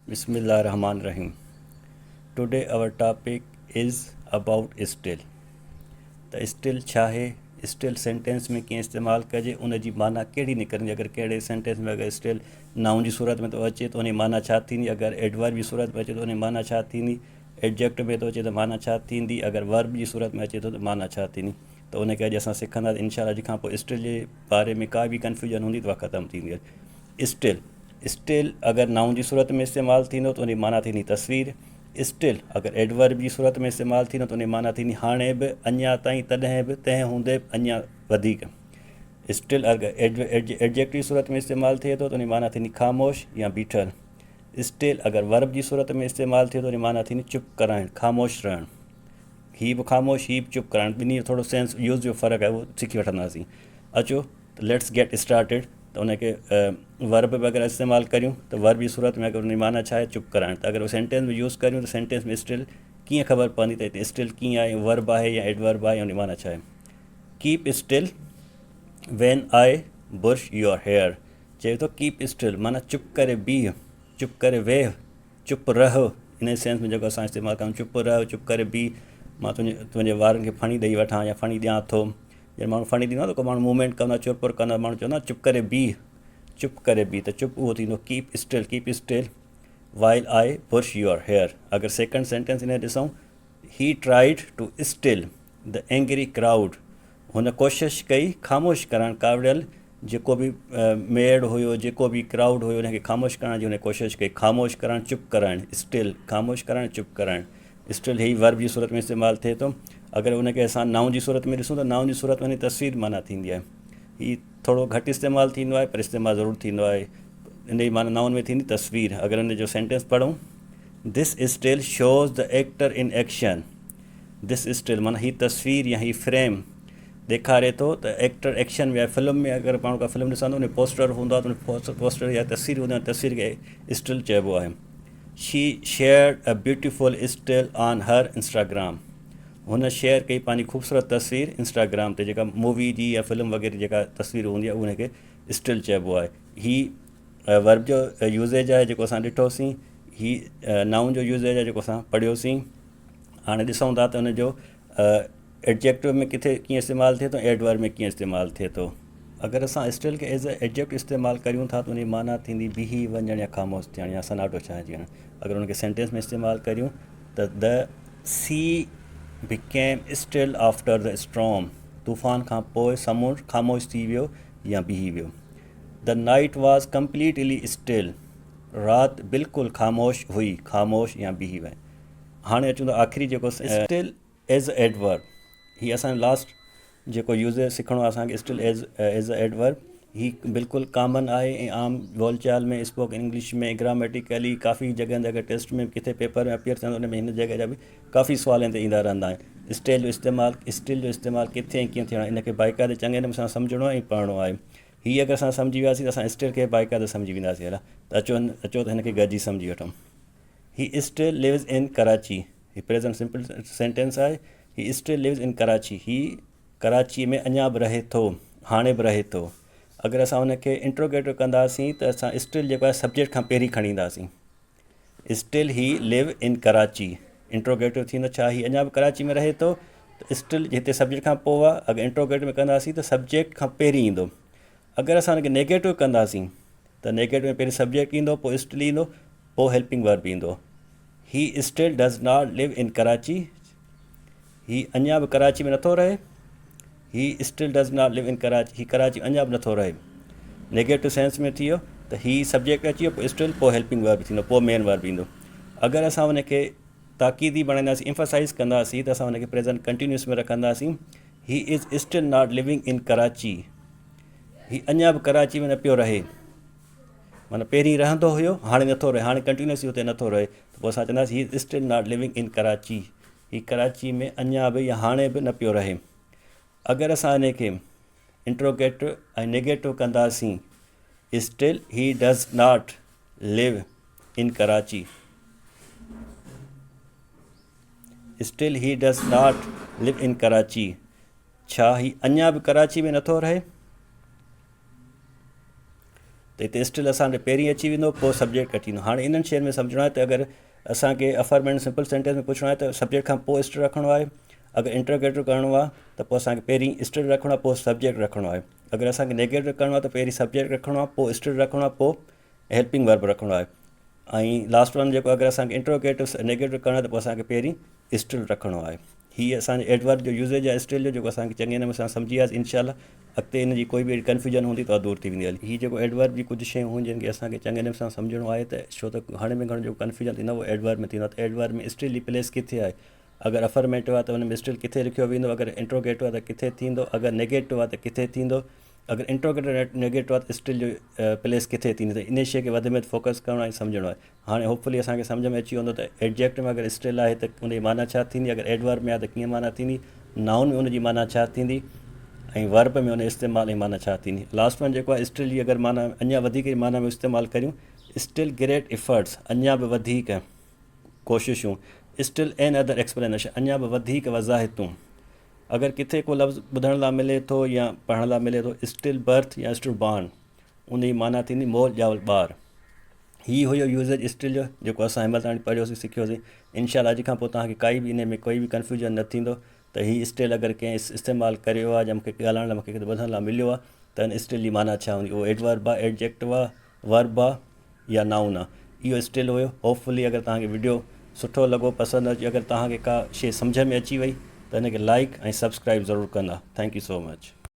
Bismillahirrahmanirrahim. Today our topic is about still. त still छा आहे, स्टिल सेंटेंस में कीअं इस्तेमालु कजे, उन जी माना कहिड़ी निकिरंदी। अगरि कहिड़े सेंटेंस में अगरि स्टिल नाउन जी सूरत में थो अचे त उन जी माना छा थींदी, अगरि एडवर्ब जी सूरत में अचे त उन जी माना छा थींदी, एडजेक्ट में थो अचे त माना छा थींदी, अगरि वर्ब जी सूरत में अचे थो त माना छा थींदी। त उनखे अॼु असां सिखंदासीं इंशाअल्लाह। अॼु खां पोइ स्टिल जे बारे में का बि कंफ्यूजन हूंदी त उहा ख़तमु थींदी आहे। स्टिल अगरि नाउन जी सूरत में इस्तेमालु थींदो त उन जी माना थींदी तस्वीर। स्टिल अगरि एडवर्ब जी सूरत में इस्तेमालु थींदो त उन जी माना थींदी हाणे बि, अञा ताईं, तॾहिं बि, तंहिं हूंदे बि, अञा वधीक। स्टिल अगरि एडजेक्ट जी सूरत में इस्तेमालु थिए थो त उन जी माना थींदी ख़ामोश या बीठल। स्टिल अगरि वर्ब जी सूरत में इस्तेमालु थिए थो त उन जी माना थींदी चुप कराइणु, ख़ामोश रहणु। हीअ बि ख़ामोश, हीअ बि चुप कराइणु, ॿिन्ही जो थोरो सेंस यूज़ जो फ़र्क़ु आहे, उहो सिखी वठंदासीं। अचो त लेट्स गेट स्टार्टेड। त उनखे वर्ब बि अगरि इस्तेमालु करियूं त वर्ब जी सूरत में अगरि उन जी माना छा आहे, चुप कराइणु। त अगरि उहो सेंटेंस में यूज़ करियूं त सेंटेंस में स्टिल कीअं ख़बर पवंदी त हिते स्टिल कीअं आहे, वर्ब आहे या एडवर्ब आहे, उन जी माना छा आहे। Keep still when I brush your hair. चए थो कीप स्टिल माना चुप करे बीह, चुप करे वेह, चुप रह। इन सेंस में जेको असां इस्तेमालु कयूं, चुप रह, चुप करे बीह। मां तुंहिंजे वारनि खे फणी ॾेई वठां या फणी ॾियां थो। जॾहिं माण्हू फणी ॾींदो आहे त को माण्हू मूवमेंट कंदो आहे, चुर पुर कंदो आहे, माण्हू चवंदो आहे चुप करे बीह, चुप करे बीह। त चुप उहो थींदो keep still while I brush your hair. अगरि सेकेंड सेंटेंस इन ॾिसूं, he tried to still the angry crowd. हुन कोशिशि कई ख़ामोश करणु कावड़ियल जेको बि मेड़ हुयो, जेको बि क्राउड हुयो, हुनखे ख़ामोश करण जी हुन कोशिशि कई। ख़ामोश करणु, चुप कराइणु, स्टिल ख़ामोश करणु, चुप कराइणु। स्टिल ही वर्ब जी सूरत में इस्तेमालु थिए थो। अगरि उनखे असां नाउन जी सूरत में ॾिसूं त नाउन जी सूरत में तस्वीर माना थींदी आहे। हीअ थोरो घटि इस्तेमालु थींदो आहे पर इस्तेमालु ज़रूरु थींदो आहे। इन जी माना नाउन में थींदी तस्वीर। अगरि उन जो सेंटेंस पढ़ूं, this still shows the actor in action. This still माना हीअ तस्वीर या हीअ फ्रेम ॾेखारे थो त एक्टर एक्शन में आहे। फिल्म में अगरि माण्हू का फिल्म ॾिसंदो, उन पोस्टर हूंदो आहे त उन पोस्टर या तस्वीर हूंदी आहे, तस्वीर खे स्टिल चइबो आहे। She shared a beautiful still on her Instagram. हुन शेयर कई पंहिंजी ख़ूबसूरत तस्वीर इंस्टाग्राम ते। जेका मूवी जी या फिल्म वग़ैरह जेका तस्वीर हूंदी आहे उनखे स्टिल चइबो आहे। हीअ वर्ब जो यूज़ेज आहे जेको असां ॾिठोसीं। हीअ नाउन जो यूज़ेज आहे जेको असां पढ़ियोसीं। हाणे ॾिसूं था त उनजो एडजेक्टिव में किथे कीअं इस्तेमालु थिए थो, एडवर्ब में कीअं इस्तेमालु थिए थो। अगरि असां स्टिल खे एज़ अ एडजेक्ट इस्तेमालु करियूं था त उन जी माना थींदी बीही वञणु या ख़ामोश थियणु या सनाटो छांइजी वञणु। अगरि उनखे सेंटेंस में इस्तेमालु करियूं त the C became still after the storm. तूफ़ान खां पोइ समुंड ख़ामोश थी वियो या बीही वियो। The night was completely still. राति बिल्कुलु ख़ामोश हुई, ख़ामोश या बीही वई। हाणे अचूं था आख़िरी जेको स्टिल एज़ अ एडवर्ब। हीअ असांजो लास्ट जेको यूज़ेज सिखणो आहे असांखे, स्टिल एज़ अ एडवर्ब। हीअ बिल्कुलु कॉमन आहे ऐं आम बोलचाल में, स्पोकन इंग्लिश में, ग्रामेटिकली काफ़ी जॻहनि ते अगरि टेस्ट में किथे पेपर में अपियर थियनि उन में हिन जॻह जा बि काफ़ी सुवाल ते ईंदा रहंदा आहिनि। स्टिल जो इस्तेमालु किथे ऐं कीअं थियणो आहे, इनखे बाक़ाइदे चङे नमूने सां सम्झणो आहे ऐं पढ़णो आहे। हीअ अगरि असां सम्झी वियासीं त असां स्टिल खे बाक़ाइदे सम्झी वेंदासीं। हला त अचो त हिनखे गॾिजी सम्झी वठूं। He still lives in Karachi. ही प्रेज़ेंट सिंपल सेंटेंस आहे। He still lives in Karachi. ही कराची में अञा बि रहे थो, हाणे बि रहे थो। अगरि असां हुनखे इंट्रोगेटिव कंदासीं त असां स्टिल जेको आहे सब्जेक्ट खां पहिरीं खणी ईंदासीं। Still he live in Karachi. Interrogative थींदो छा, ही अञा बि कराची में रहे थो। त स्टिल हिते सब्जेक्ट खां पोइ आहे। अगरि इंट्रोगेटिव में कंदासीं त सब्जेक्ट खां पहिरीं ईंदो। अगरि असां हुनखे नेगेटिव कंदासीं त नेगेटिव में पहिरीं सब्जेक्ट ईंदो, पोइ स्टिल ईंदो, पोइ हेल्पिंग वर्ब ईंदो। He still does not live in Karachi. ही अञा बि कराची में नथो रहे। He still does not live in Karachi. ही कराची अञा बि नथो रहे। नेगेटिव सेंस में थी वियो त ही सब्जेक्ट अची वियो, पोइ स्टिल, पोइ हेल्पिंग वर्ब थींदो, पोइ मेन वर्ब ईंदो। अगरि असां हुनखे ताक़ीदी बणाईंदासीं, एम्फसाइज़ कंदासीं, त असां हुनखे प्रेज़ेंट कंटिन्यूस में रखंदासीं। He is still not living in Karachi. ही अञा बि कराची में न पियो रहे। माना पहिरीं रहंदो हुयो, हाणे नथो रहे, हाणे कंटिन्यूसली हुते नथो रहे। त पोइ असां चवंदासीं he is still not living in Karachi. ही कराची में अञा बि या हाणे बि न पियो रहे। अगरि असां हिनखे इंट्रोगेटिव ऐं नेगेटिव कंदासीं, still he does not live in Karachi. Still he does not live in Karachi. छा ही अञा बि कराची में नथो रहे। त हिते स्टिल असांखे पहिरीं अची वेंदो, पोइ सब्जेक्ट अची वेंदो। हाणे इन्हनि शयुनि में सम्झणो आहे त अगरि असांखे अफर्मेटिव सिंपल सेंटेंस में पुछणो आहे त सब्जेक्ट खां पोइ स्टिल रखिणो आहे। अगरि इंटरोगेटिव करिणो आहे त पोइ असांखे पहिरीं स्टिल रखिणो आहे, पोइ सब्जेक्ट रखिणो आहे। अगरि असांखे नेगेटिव करिणो आहे त पहिरीं सब्जेक्ट रखिणो आहे, पोइ स्टिल रखिणो आहे, पोइ हेल्पिंग वर्ब रखिणो आहे। ऐं लास्ट वन जेको अगरि असांखे इंटरोगेटिव नेगेटिव करिणो आहे त पोइ असांखे पहिरीं स्टिल रखिणो आहे। हीअ असांजे एडवर्ब जो यूज़ेज आहे स्टिल जो, जेको असांखे चङे नमूने सां सम्झी वियासीं। इंशाल्लाह अॻिते हिन जी कोई बि कन्फ्यूजन हूंदी त दूर थी वेंदी हली। हीअ जेको एडवर्ब जी कुझु शयूं हूंदियूं जिन खे असांखे चङे नमूने सां सम्झणो आहे, त छो त हाणे में घणो जेको कन्फ्यूजन थींदो आहे उहो एडवर्ब में थींदो आहे। त एडवर्ब में स्टिल जी प्लेस किथे आहे? अगरि अफर्मेटिव आहे त हुन में स्टिल किथे लिखियो वेंदो, अगरि इंट्रोगेटिव आहे त किथे थींदो, अगरि नेगेटिव आहे त किथे थींदो, अगरि इंट्रोगेटिव नेगेटिव आहे त स्टिल जो प्लेस किथे थींदी। त इन शइ खे वधि में वधि फोकस करिणो आहे ऐं सम्झणो आहे। हाणे होपफुली असांखे सम्झ में अची वेंदो त एडजेक्टिव में अगरि स्टिल आहे त उनजी माना छा थींदी, अगरि एडवर्ब में आहे त कीअं माना थींदी, नाउन में उनजी माना छा थींदी, ऐं वर्ब में उन इस्तेमालु ऐं माना छा थींदी। लास्ट वन जेको आहे स्टिल जी अगरि माना अञा वधीक माना में इस्तेमालु करियूं, स्टिल ग्रेट इफर्ट्स, अञा बि वधीक कोशिशूं, स्टिल एन अदर एक्सप्लेनेशन, अञा बि वधीक वज़ाहितूं। अगरि किथे को लफ़्ज़ ॿुधण लाइ मिले थो या पढ़ण लाइ मिले थो, स्टिल बर्थ या स्टिल बॉर्न, उन जी माना थींदी मोल ॼावल ॿार। हीअ हुयो यूज़ेज स्टिल जो जेको असां हिन महिल ताईं पढ़ियोसीं, सिखियोसीं। इंशाल्लाह अॼु खां पोइ तव्हांखे काई बि इन में कोई बि कन्फ्यूजन न थींदो त हीअ स्टिल अगरि कंहिं इस्तेमालु करियो आहे या मूंखे ॻाल्हाइण लाइ मूंखे किथे ॿुधण लाइ मिलियो आहे त हिन स्टिल जी माना छा हूंदी, उहो एडवर्ब आहे, एडजेक्टिव आहे, वर्ब आहे या नाउन आहे। इहो स्टिल हुयो। होपफुली अगरि तव्हांखे वीडियो सुठो लॻो, पसंदि अची, अगरि तव्हांखे का शइ सम्झ में अची वई त हिनखे लाइक ऐं सब्सक्राइब ज़रूरु कंदा। Thank you so much.